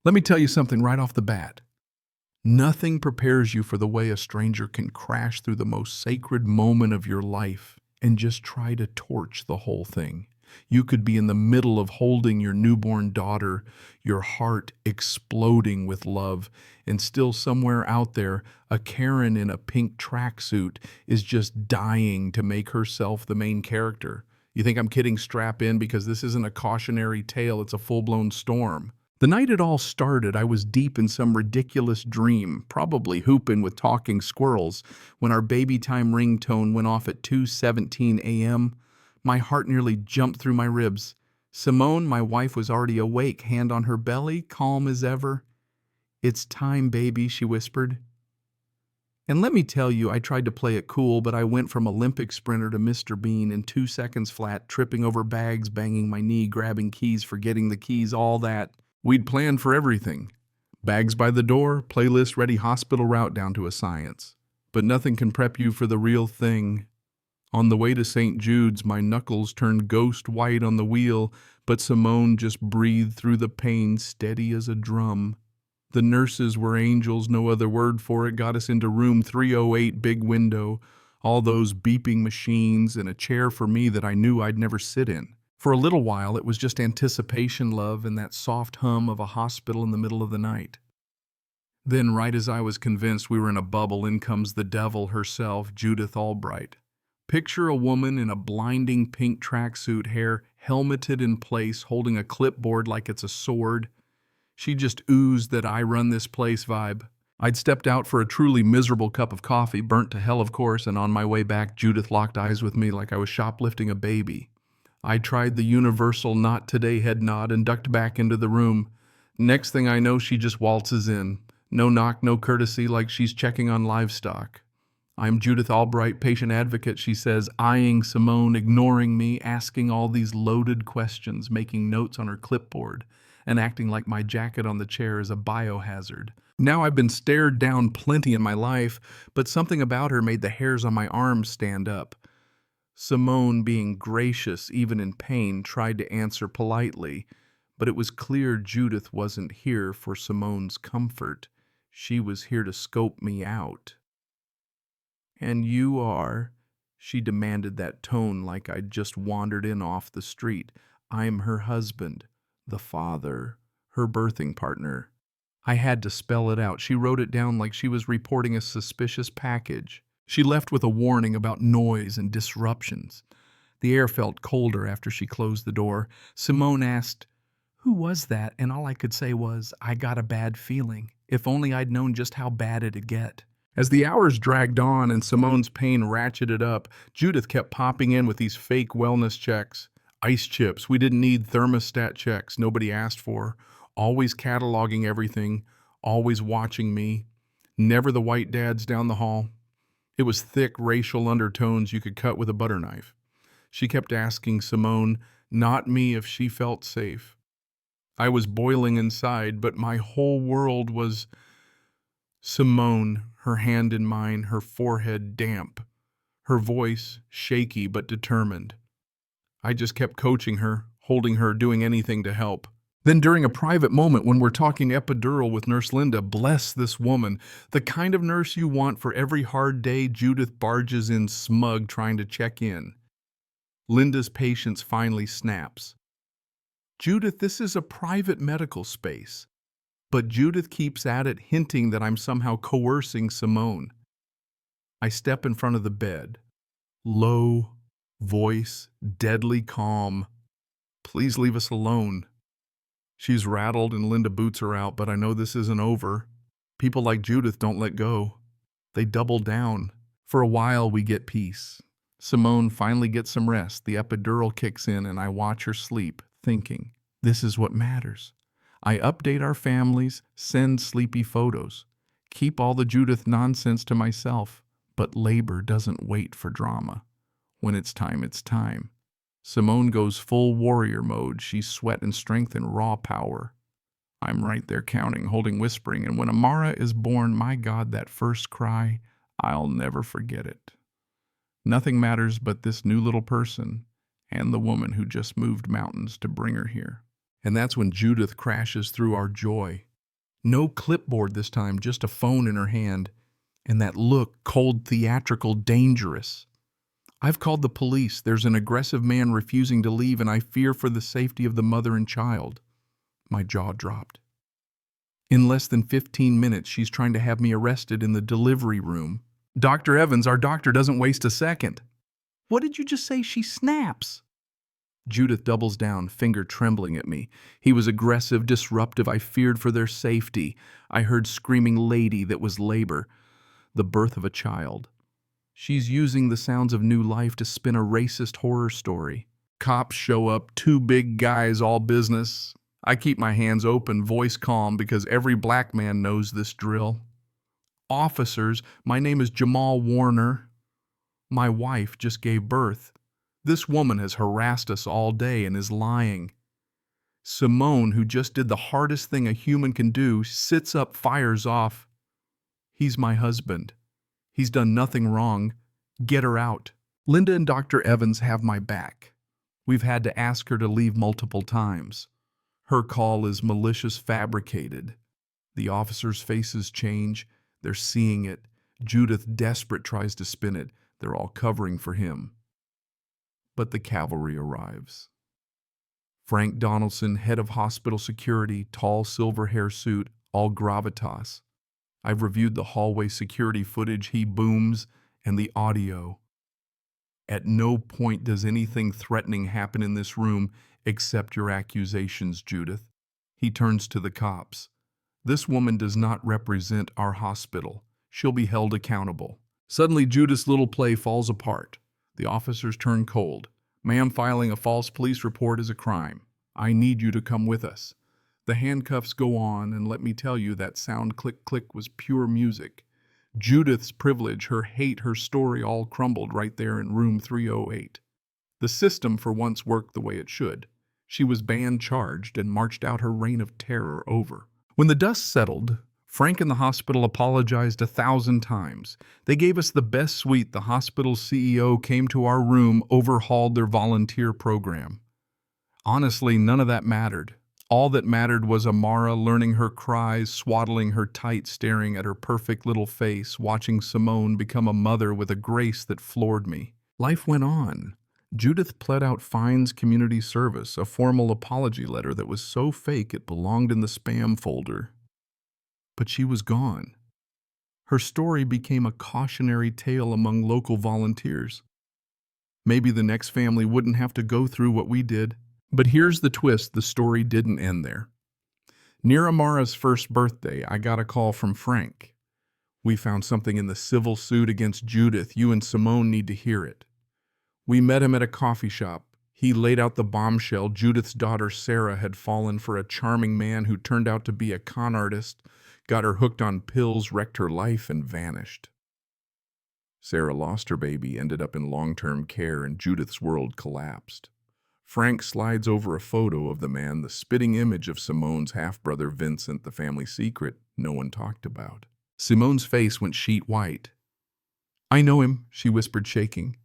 Let me tell you something right off the bat. Nothing prepares you for the way a stranger can crash through the most sacred moment of your life and just try to torch the whole thing. You could be in the middle of holding your newborn daughter, your heart exploding with love, and still somewhere out there, a Karen in a pink tracksuit is just dying to make herself the main character. You think I'm kidding? Strap in, because this isn't a cautionary tale, it's a full-blown storm. The night it all started, I was deep in some ridiculous dream, probably hooping with talking squirrels, when our baby time ringtone went off at 2:17 a.m. My heart nearly jumped through my ribs. Simone, my wife, was already awake, hand on her belly, calm as ever. "It's time, baby," she whispered. And let me tell you, I tried to play it cool, but I went from Olympic sprinter to Mr. Bean in 2 seconds flat, tripping over bags, banging my knee, grabbing keys, forgetting the keys, all that. We'd planned for everything. Bags by the door, playlist ready, hospital route down to a science. But nothing can prep you for the real thing. On the way to St. Jude's, my knuckles turned ghost white on the wheel, but Simone just breathed through the pain, steady as a drum. The nurses were angels, no other word for it, got us into room 308, big window, all those beeping machines, and a chair for me that I knew I'd never sit in. For a little while, it was just anticipation, love, and that soft hum of a hospital in the middle of the night. Then, right as I was convinced we were in a bubble, in comes the devil herself, Judith Albright. Picture a woman in a blinding pink tracksuit, hair helmeted in place, holding a clipboard like it's a sword. She just oozed that "I run this place" vibe. I'd stepped out for a truly miserable cup of coffee, burnt to hell of course, and on my way back, Judith locked eyes with me like I was shoplifting a baby. I tried the universal "not today" head nod and ducked back into the room. Next thing I know, she just waltzes in. No knock, no courtesy, like she's checking on livestock. "I'm Judith Albright, patient advocate," she says, eyeing Simone, ignoring me, asking all these loaded questions, making notes on her clipboard, and acting like my jacket on the chair is a biohazard. Now I've been stared down plenty in my life, but something about her made the hairs on my arms stand up. Simone, being gracious even in pain, tried to answer politely, but it was clear Judith wasn't here for Simone's comfort. She was here to scope me out. "And you are?" she demanded, that tone like I'd just wandered in off the street. "I'm her husband, the father, her birthing partner." I had to spell it out. She wrote it down like she was reporting a suspicious package. She left with a warning about noise and disruptions. The air felt colder after she closed the door. Simone asked, "Who was that?" And all I could say was, "I got a bad feeling. If only I'd known just how bad it'd get." As the hours dragged on and Simone's pain ratcheted up, Judith kept popping in with these fake wellness checks. Ice chips. We didn't need thermostat checks nobody asked for. Always cataloging everything. Always watching me. Never the white dads down the hall. It was thick racial undertones you could cut with a butter knife. She kept asking Simone, not me, if she felt safe. I was boiling inside, but my whole world was Simone, her hand in mine, her forehead damp, her voice shaky but determined. I just kept coaching her, holding her, doing anything to help. Then during a private moment when we're talking epidural with Nurse Linda, bless this woman, the kind of nurse you want for every hard day, Judith barges in smug trying to check in. Linda's patience finally snaps. "Judith, this is a private medical space." But Judith keeps at it, hinting that I'm somehow coercing Simone. I step in front of the bed. Low voice, deadly calm. "Please leave us alone." She's rattled and Linda boots her out, but I know this isn't over. People like Judith don't let go. They double down. For a while, we get peace. Simone finally gets some rest. The epidural kicks in and I watch her sleep, thinking, this is what matters. I update our families, send sleepy photos, keep all the Judith nonsense to myself, but labor doesn't wait for drama. When it's time, it's time. Simone goes full warrior mode. She's sweat and strength and raw power. I'm right there counting, holding, whispering, and when Amara is born, my God, that first cry, I'll never forget it. Nothing matters but this new little person and the woman who just moved mountains to bring her here. And that's when Judith crashes through our joy. No clipboard this time, just a phone in her hand, and that look, cold, theatrical, dangerous. I've called the police. There's an aggressive man refusing to leave, and I fear for the safety of the mother and child. My jaw dropped. In less than 15 minutes, she's trying to have me arrested in the delivery room. Dr. Evans, our doctor, doesn't waste a second. What did you just say? She snaps. Judith doubles down, finger trembling at me. He was aggressive, disruptive. I feared for their safety. I heard screaming lady that was labor, the birth of a child. She's using the sounds of new life to spin a racist horror story. Cops show up, two big guys, all business. I keep my hands open, voice calm, because every black man knows this drill. Officers, my name is Jamal Warner. My wife just gave birth. This woman has harassed us all day and is lying. Simone, who just did the hardest thing a human can do, sits up, fires off. He's my husband. He's done nothing wrong. Get her out. Linda and Dr. Evans have my back. We've had to ask her to leave multiple times. Her call is malicious, fabricated. The officers' faces change. They're seeing it. Judith, desperate, tries to spin it. They're all covering for him. But the cavalry arrives. Frank Donaldson, head of hospital security, tall silver hair suit, all gravitas. I've reviewed the hallway security footage. He booms, and the audio. At no point does anything threatening happen in this room except your accusations, Judith. He turns to the cops. This woman does not represent our hospital. She'll be held accountable. Suddenly, Judith's little play falls apart. The officers turn cold. Ma'am, filing a false police report is a crime. I need you to come with us. The handcuffs go on, and let me tell you, that sound click-click was pure music. Judith's privilege, her hate, her story all crumbled right there in room 308. The system for once worked the way it should. She was band charged and marched out, her reign of terror over. When the dust settled, Frank and the hospital apologized 1,000 times. They gave us the best suite. The hospital's CEO came to our room, overhauled their volunteer program. Honestly, none of that mattered. All that mattered was Amara learning her cries, swaddling her tight, staring at her perfect little face, watching Simone become a mother with a grace that floored me. Life went on. Judith pled out fines, community service, a formal apology letter that was so fake it belonged in the spam folder. But she was gone. Her story became a cautionary tale among local volunteers. Maybe the next family wouldn't have to go through what we did. But here's the twist, the story didn't end there. Near Amara's first birthday, I got a call from Frank. We found something in the civil suit against Judith. You and Simone need to hear it. We met him at a coffee shop. He laid out the bombshell. Judith's daughter, Sarah, had fallen for a charming man who turned out to be a con artist, got her hooked on pills, wrecked her life, and vanished. Sarah lost her baby, ended up in long-term care, and Judith's world collapsed. Frank slides over a photo of the man, the spitting image of Simone's half-brother Vincent, the family secret no one talked about. Simone's face went sheet white. I know him, she whispered, shaking.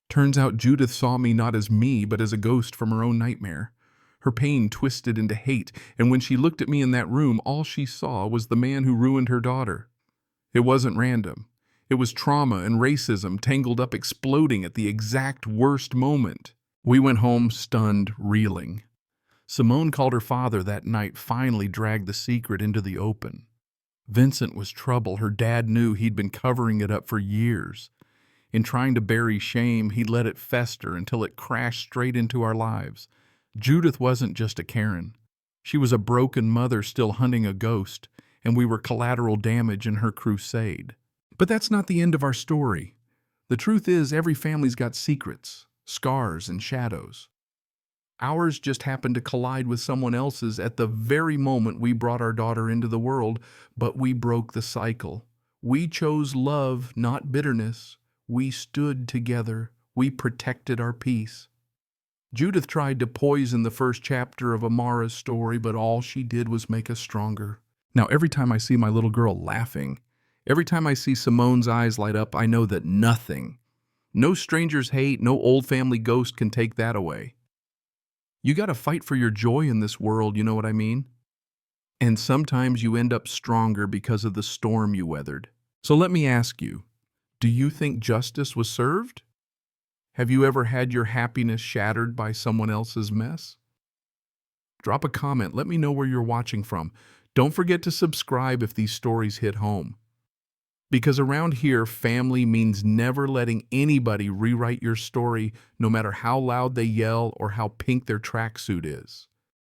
Turns out Judith saw me not as me, but as a ghost from her own nightmare. Her pain twisted into hate, and when she looked at me in that room, all she saw was the man who ruined her daughter. It wasn't random. It was trauma and racism tangled up, exploding at the exact worst moment. We went home stunned, reeling. Simone called her father that night, finally dragged the secret into the open. Vincent was trouble. Her dad knew. He'd been covering it up for years. In trying to bury shame, he let it fester until it crashed straight into our lives. Judith wasn't just a Karen. She was a broken mother still hunting a ghost, and we were collateral damage in her crusade. But that's not the end of our story. The truth is, every family's got secrets, scars, and shadows. Ours just happened to collide with someone else's at the very moment we brought our daughter into the world, but we broke the cycle. We chose love, not bitterness. We stood together. We protected our peace. Judith tried to poison the first chapter of Amara's story, but all she did was make us stronger. Now, every time I see my little girl laughing, every time I see Simone's eyes light up, I know that nothing, no stranger's hate, no old family ghost can take that away. You gotta fight for your joy in this world, you know what I mean? And sometimes you end up stronger because of the storm you weathered. So let me ask you, do you think justice was served? Have you ever had your happiness shattered by someone else's mess? Drop a comment, let me know where you're watching from. Don't forget to subscribe if these stories hit home. Because around here, family means never letting anybody rewrite your story, no matter how loud they yell or how pink their tracksuit is.